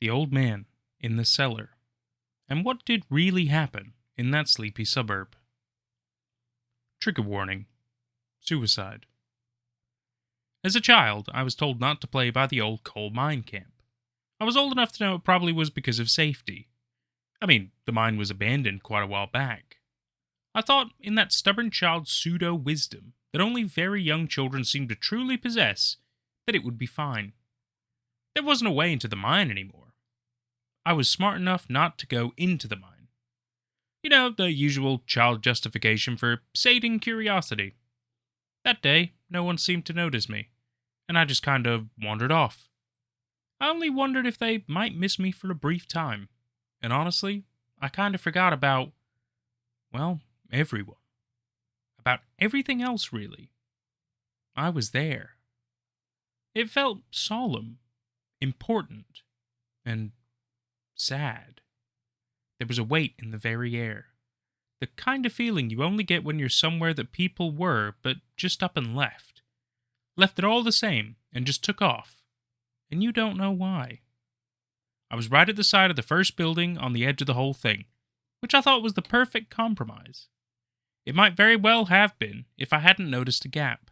The old man in the cellar, and what did really happen in that sleepy suburb. Trigger warning: suicide. As a child, I was told not to play by the old coal mine camp. I was old enough to know it probably was because of safety. I mean, the mine was abandoned quite a while back. I thought, in that stubborn child's pseudo-wisdom that only very young children seem to truly possess, that it would be fine. There wasn't a way into the mine anymore. I was smart enough not to go into the mine. You know, the usual child justification for sating curiosity. That day, no one seemed to notice me, and I just kind of wandered off. I only wondered if they might miss me for a brief time, and honestly, I kind of forgot about, well, everyone. About everything else, really. I was there. It felt solemn, important, and sad. There was a weight in the very air. The kind of feeling you only get when you're somewhere that people were, but just up and left. Left it all the same, and just took off. And you don't know why. I was right at the side of the first building on the edge of the whole thing, which I thought was the perfect compromise. It might very well have been if I hadn't noticed a gap,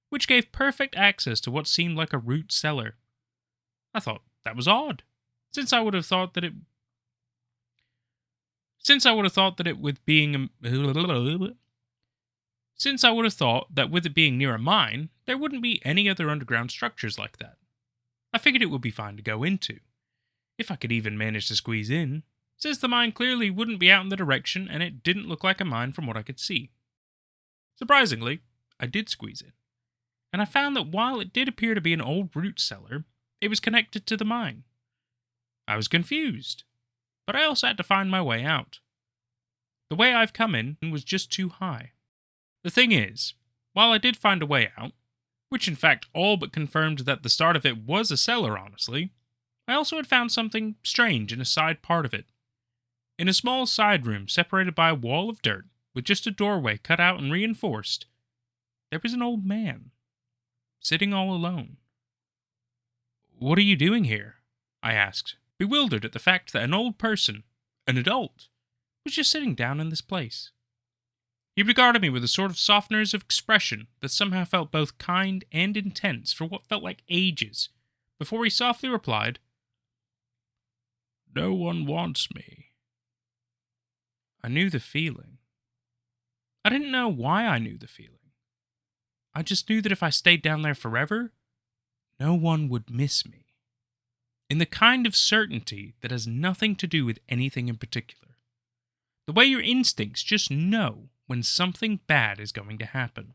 which gave perfect access to what seemed like a root cellar. I thought that was odd, since I would have thought that with it being near a mine, there wouldn't be any other underground structures like that. I figured it would be fine to go into, if I could even manage to squeeze in, since the mine clearly wouldn't be out in the direction and it didn't look like a mine from what I could see. Surprisingly, I did squeeze in, and I found that while it did appear to be an old root cellar, it was connected to the mine. I was confused, but I also had to find my way out. The way I've come in was just too high. The thing is, while I did find a way out, which in fact all but confirmed that the start of it was a cellar, honestly, I also had found something strange in a side part of it. In a small side room separated by a wall of dirt, with just a doorway cut out and reinforced, there was an old man, sitting all alone. "What are you doing here?" I asked, bewildered at the fact that an old person, an adult, was just sitting down in this place. He regarded me with a sort of softness of expression that somehow felt both kind and intense for what felt like ages, before he softly replied, "No one wants me." I knew the feeling. I didn't know why I knew the feeling. I just knew that if I stayed down there forever, no one would miss me. In the kind of certainty that has nothing to do with anything in particular. The way your instincts just know when something bad is going to happen,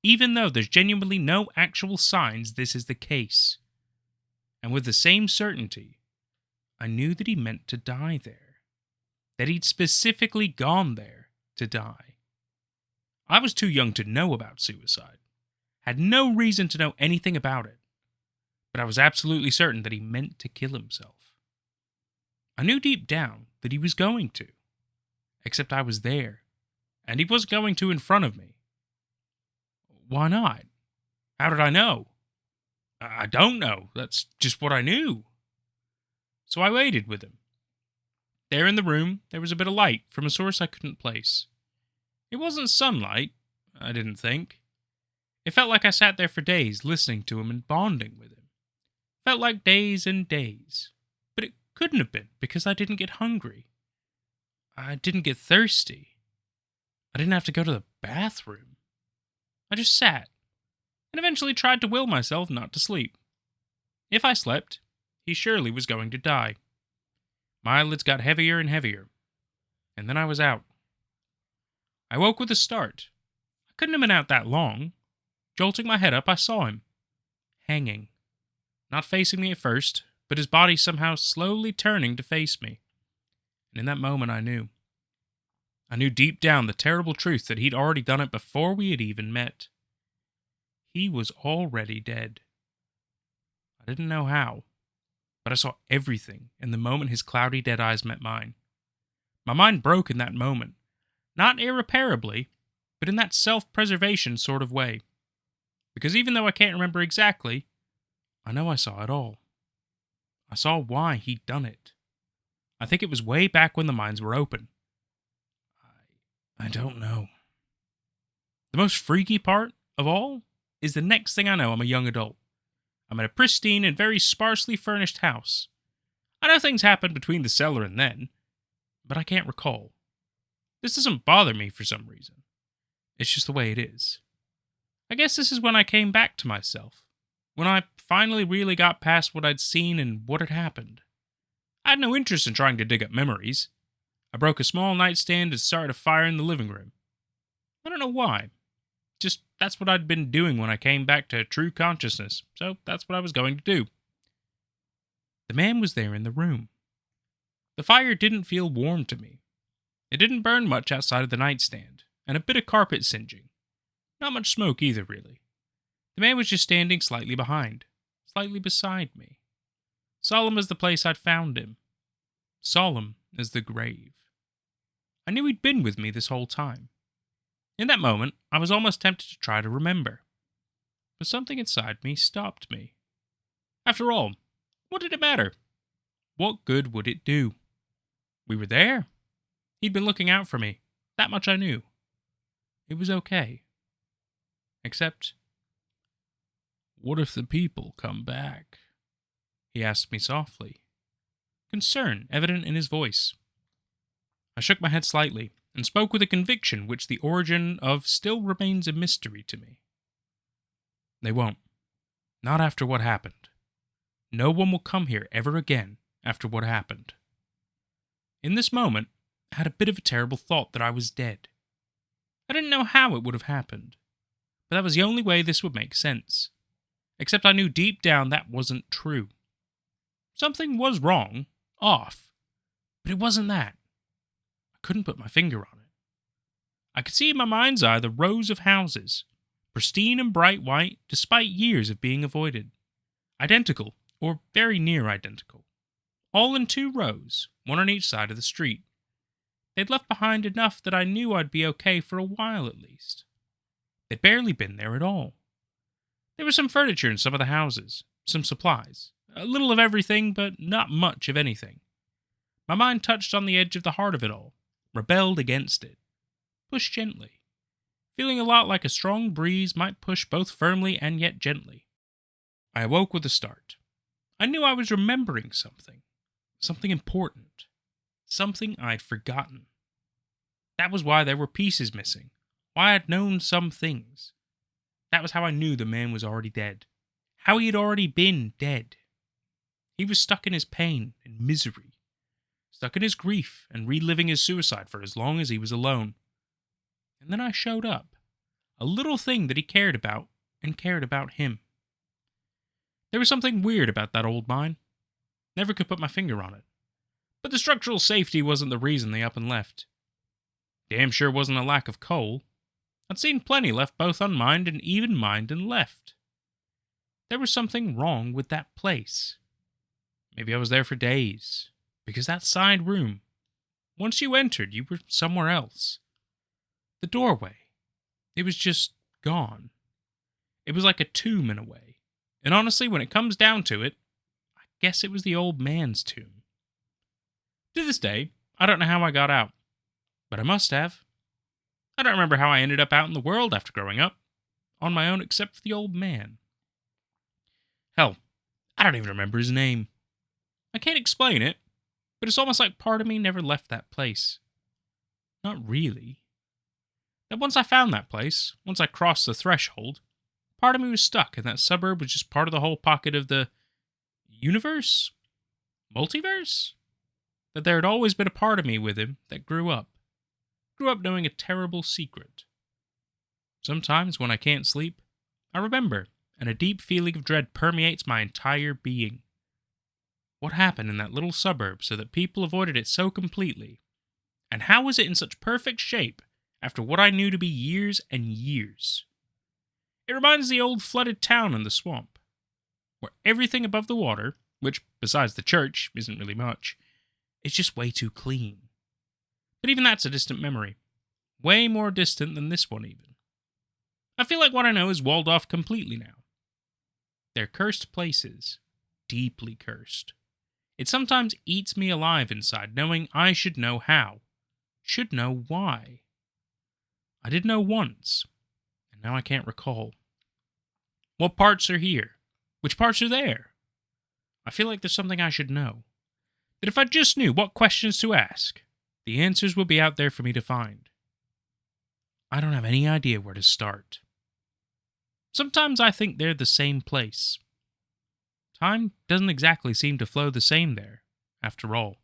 even though there's genuinely no actual signs this is the case. And with the same certainty, I knew that he meant to die there. That he'd specifically gone there to die. I was too young to know about suicide. Had no reason to know anything about it. But I was absolutely certain that he meant to kill himself. I knew deep down that he was going to. Except I was there. And he was going to in front of me. Why not? How did I know? I don't know. That's just what I knew. So I waited with him. There in the room, there was a bit of light from a source I couldn't place. It wasn't sunlight, I didn't think. It felt like I sat there for days listening to him and bonding with him. Felt like days and days. But it couldn't have been because I didn't get hungry. I didn't get thirsty. I didn't have to go to the bathroom. I just sat, and eventually tried to will myself not to sleep. If I slept, he surely was going to die. My eyelids got heavier and heavier, and then I was out. I woke with a start. I couldn't have been out that long. Jolting my head up, I saw him. Hanging. Not facing me at first, but his body somehow slowly turning to face me. And in that moment I knew. I knew deep down the terrible truth that he'd already done it before we had even met. He was already dead. I didn't know how, but I saw everything in the moment his cloudy dead eyes met mine. My mind broke in that moment, not irreparably, but in that self-preservation sort of way. Because even though I can't remember exactly, I know I saw it all. I saw why he'd done it. I think it was way back when the mines were open. I don't know. The most freaky part of all is the next thing I know, I'm a young adult. I'm in a pristine and very sparsely furnished house. I know things happened between the cellar and then, but I can't recall. This doesn't bother me for some reason. It's just the way it is. I guess this is when I came back to myself. When I finally really got past what I'd seen and what had happened. I had no interest in trying to dig up memories. I broke a small nightstand and started a fire in the living room. I don't know why. Just that's what I'd been doing when I came back to true consciousness, so that's what I was going to do. The man was there in the room. The fire didn't feel warm to me. It didn't burn much outside of the nightstand, and a bit of carpet singeing. Not much smoke either, really. The man was just standing slightly behind, slightly beside me. Solemn as the place I'd found him. Solemn as the grave. I knew he'd been with me this whole time. In that moment, I was almost tempted to try to remember. But something inside me stopped me. After all, what did it matter? What good would it do? We were there. He'd been looking out for me. That much I knew. It was okay. Except, what if the people come back? He asked me softly. Concern evident in his voice. I shook my head slightly and spoke with a conviction which the origin of still remains a mystery to me. They won't. Not after what happened. No one will come here ever again after what happened. In this moment, I had a bit of a terrible thought that I was dead. I didn't know how it would have happened, but that was the only way this would make sense. Except I knew deep down that wasn't true. Something was wrong, off, but it wasn't that. I couldn't put my finger on it. I could see in my mind's eye the rows of houses, pristine and bright white despite years of being avoided. Identical, or very near identical. All in 2 rows, one on each side of the street. They'd left behind enough that I knew I'd be okay for a while at least. They'd barely been there at all. There was some furniture in some of the houses, some supplies, a little of everything, but not much of anything. My mind touched on the edge of the heart of it all, rebelled against it, pushed gently, feeling a lot like a strong breeze might push both firmly and yet gently. I awoke with a start. I knew I was remembering something important, something I'd forgotten. That was why there were pieces missing, why I'd known some things. That was how I knew the man was already dead, how he had already been dead. He was stuck in his pain and misery, stuck in his grief and reliving his suicide for as long as he was alone. And then I showed up, a little thing that he cared about and cared about him. There was something weird about that old mine. Never could put my finger on it. But the structural safety wasn't the reason they up and left. Damn sure wasn't a lack of coal. I'd seen plenty left both unmined and even mined and left. There was something wrong with that place. Maybe I was there for days, because that side room, once you entered, you were somewhere else. The doorway, it was just gone. It was like a tomb in a way, and honestly, when it comes down to it, I guess it was the old man's tomb. To this day, I don't know how I got out, but I must have. I don't remember how I ended up out in the world after growing up, on my own except for the old man. Hell, I don't even remember his name. I can't explain it, but it's almost like part of me never left that place. Not really. That once I found that place, once I crossed the threshold, part of me was stuck, and that suburb was just part of the whole pocket of the universe? Multiverse? That there had always been a part of me with him that grew up knowing a terrible secret. Sometimes when I can't sleep, I remember, and a deep feeling of dread permeates my entire being. What happened in that little suburb so that people avoided it so completely? And how was it in such perfect shape after what I knew to be years and years? It reminds the old flooded town in the swamp, where everything above the water, which besides the church isn't really much, is just way too clean. But even that's a distant memory. Way more distant than this one even. I feel like what I know is walled off completely now. They're cursed places. Deeply cursed. It sometimes eats me alive inside, knowing I should know how, should know why. I did know once, and now I can't recall. What parts are here? Which parts are there? I feel like there's something I should know. That if I just knew what questions to ask, the answers would be out there for me to find. I don't have any idea where to start. Sometimes I think they're the same place. Time doesn't exactly seem to flow the same there, after all.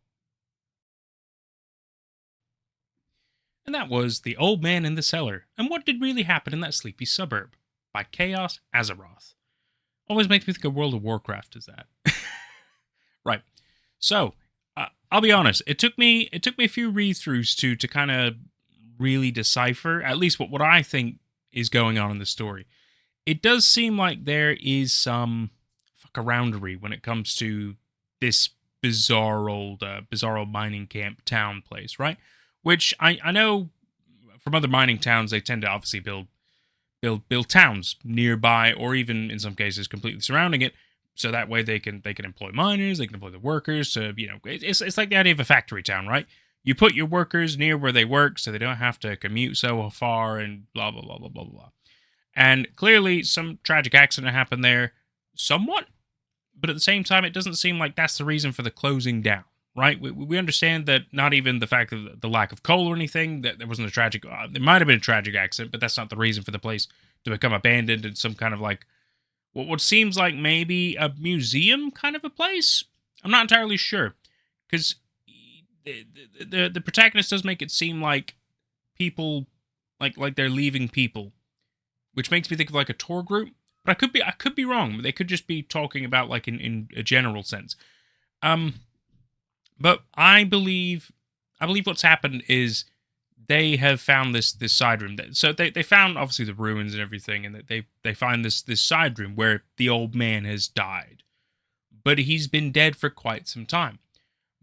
And that was The Old Man in the Cellar, and What Did Really Happen in That Sleepy Suburb, by ChaosAzeroth. Always makes me think of World of Warcraft as that. Right. So, I'll be honest, it took me a few read-throughs to kind of really decipher, at least what I think is going on in the story. It does seem like there is some fuck-aroundery when it comes to this bizarre old mining camp town place, right? Which I know from other mining towns, they tend to obviously build towns nearby, or even in some cases completely surrounding it, so that way they can employ miners, they can employ the workers. So it's like the idea of a factory town, right? You put your workers near where they work, so they don't have to commute so far, and blah blah blah blah blah blah. And clearly, some tragic accident happened there, somewhat, but at the same time, it doesn't seem like that's the reason for the closing down, right? We understand that not even the fact of the lack of coal or anything, that there wasn't a tragic, there might have been a tragic accident, but that's not the reason for the place to become abandoned and some kind of like, what seems like maybe a museum kind of a place? I'm not entirely sure, because the protagonist does make it seem like people, like they're leaving people, which makes me think of like a tour group. But I could be wrong. They could just be talking about like in a general sense. But I believe what's happened is they have found this side room. So they found obviously the ruins and everything, and they find this side room where the old man has died, but he's been dead for quite some time.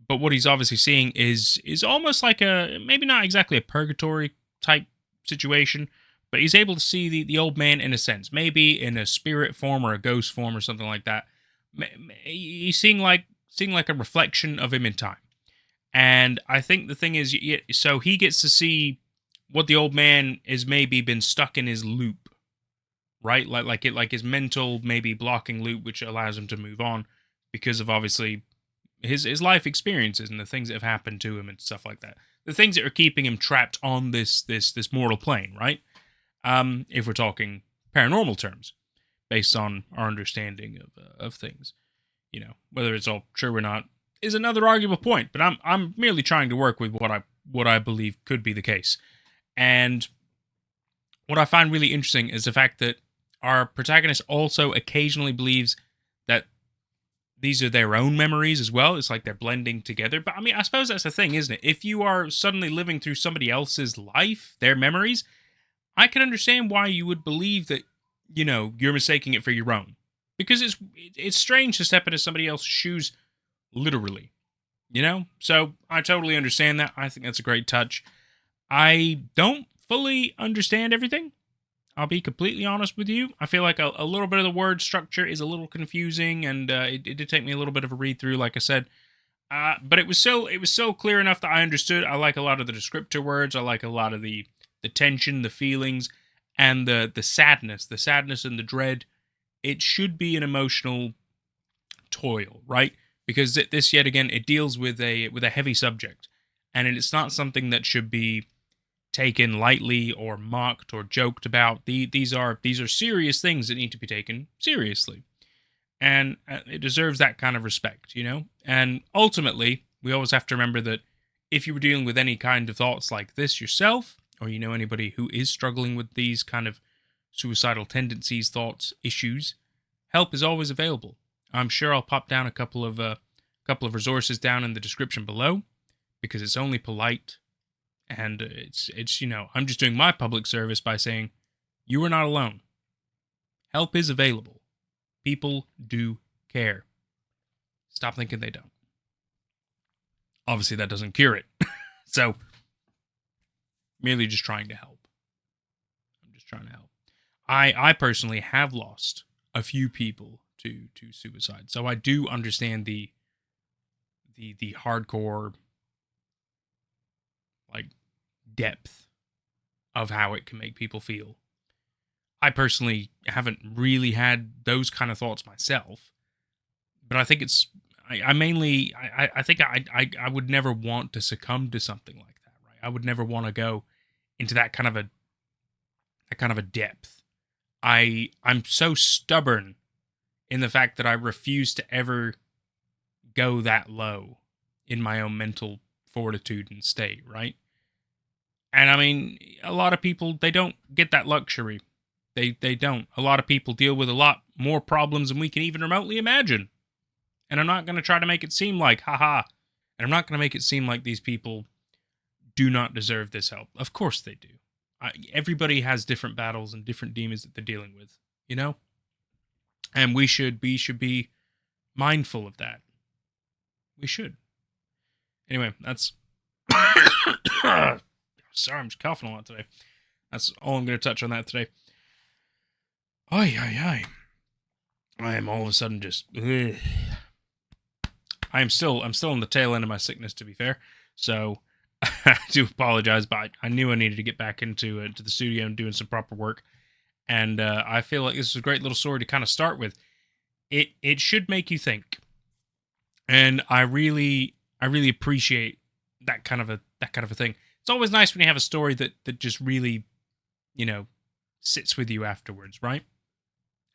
But what he's obviously seeing is almost like a, maybe not exactly a purgatory type situation, but he's able to see the old man in a sense, maybe in a spirit form or a ghost form or something like that. He's seeing like a reflection of him in time. And I think the thing is, so he gets to see what the old man is maybe been stuck in his loop, right? Like his mental maybe blocking loop, which allows him to move on because of obviously his life experiences and the things that have happened to him and stuff like that. The things that are keeping him trapped on this mortal plane, right? If we're talking paranormal terms, based on our understanding of things, whether it's all true or not is another arguable point. But I'm merely trying to work with what I believe could be the case. And what I find really interesting is the fact that our protagonist also occasionally believes that these are their own memories as well. It's like they're blending together. But I mean, I suppose that's the thing, isn't it? If you are suddenly living through somebody else's life, their memories, I can understand why you would believe that, you're mistaking it for your own. Because it's strange to step into somebody else's shoes, literally. So I totally understand that. I think that's a great touch. I don't fully understand everything. I'll be completely honest with you. I feel like a little bit of the word structure is a little confusing, and it did take me a little bit of a read through, like I said. But it was so clear enough that I understood. I like a lot of the descriptor words. I like a lot of the tension, the feelings, and the sadness and the dread. It should be an emotional toil, right? Because this yet again, it deals with a heavy subject, and it's not something that should be taken lightly or mocked or joked about. These are serious things that need to be taken seriously, and it deserves that kind of respect, And ultimately, we always have to remember that if you were dealing with any kind of thoughts like this yourself, or anybody who is struggling with these kind of suicidal tendencies, thoughts, issues, help is always available. I'm sure I'll pop down a couple of resources down in the description below, because it's only polite, and it's I'm just doing my public service by saying you are not alone. Help is available. People do care. Stop thinking they don't. Obviously, that doesn't cure it. So, merely just trying to help. I'm just trying to help. I personally have lost a few people to suicide, so I do understand the the hardcore, like, depth of how it can make people feel. I personally haven't really had those kind of thoughts myself, but I think it's, I mainly, I think I would never want to succumb to something like that, right? I would never want to go into that kind of a depth. I'm so stubborn in the fact that I refuse to ever go that low in my own mental fortitude and state, right? And I mean, a lot of people, they don't get that luxury. They don't. A lot of people deal with a lot more problems than we can even remotely imagine. And I'm not going to try to make it seem like, haha. And I'm not going to make it seem like these people do not deserve this help. Of course they do. Everybody has different battles and different demons that they're dealing with, you know? And we should be mindful of that. We should. Anyway, that's... Sorry, I'm just coughing a lot today. That's all I'm going to touch on that today. I am all of a sudden just... I'm still on the tail end of my sickness, to be fair. So I do apologize, but I knew I needed to get back into the studio and doing some proper work. And I feel like this is a great little story to kind of start with. It should make you think. And I really appreciate that kind of a thing. It's always nice when you have a story that just really, you know, sits with you afterwards, right?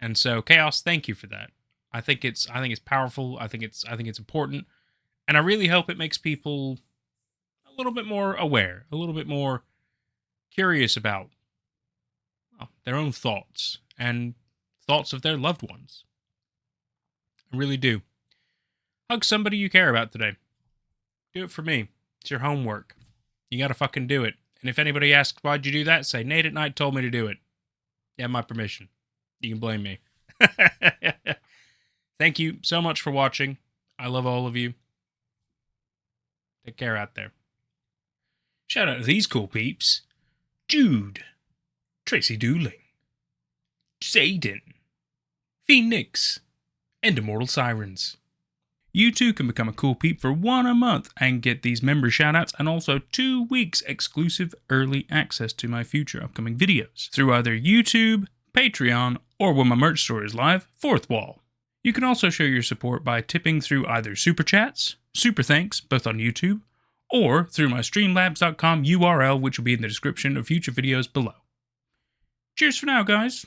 And so, Chaos, thank you for that. I think it's powerful. I think it's important, and I really hope it makes people a little bit more aware, a little bit more curious about their own thoughts and thoughts of their loved ones. I really do. Hug somebody you care about today. Do it for me. It's your homework. You gotta fucking do it. And if anybody asks why'd you do that, say Nate at Night told me to do it. You have my permission. You can blame me. Thank you so much for watching. I love all of you. Take care out there. Shout out to these cool peeps. Jude. Tracy Dooling. Zayden. Phoenix. And Immortal Sirens. You too can become a cool peep for $1 a month and get these member shoutouts and also 2 weeks exclusive early access to my future upcoming videos through either YouTube, Patreon, or when my merch store is live, Fourth Wall. You can also show your support by tipping through either Super Chats, Super Thanks, both on YouTube, or through my Streamlabs.com URL, which will be in the description of future videos below. Cheers for now, guys.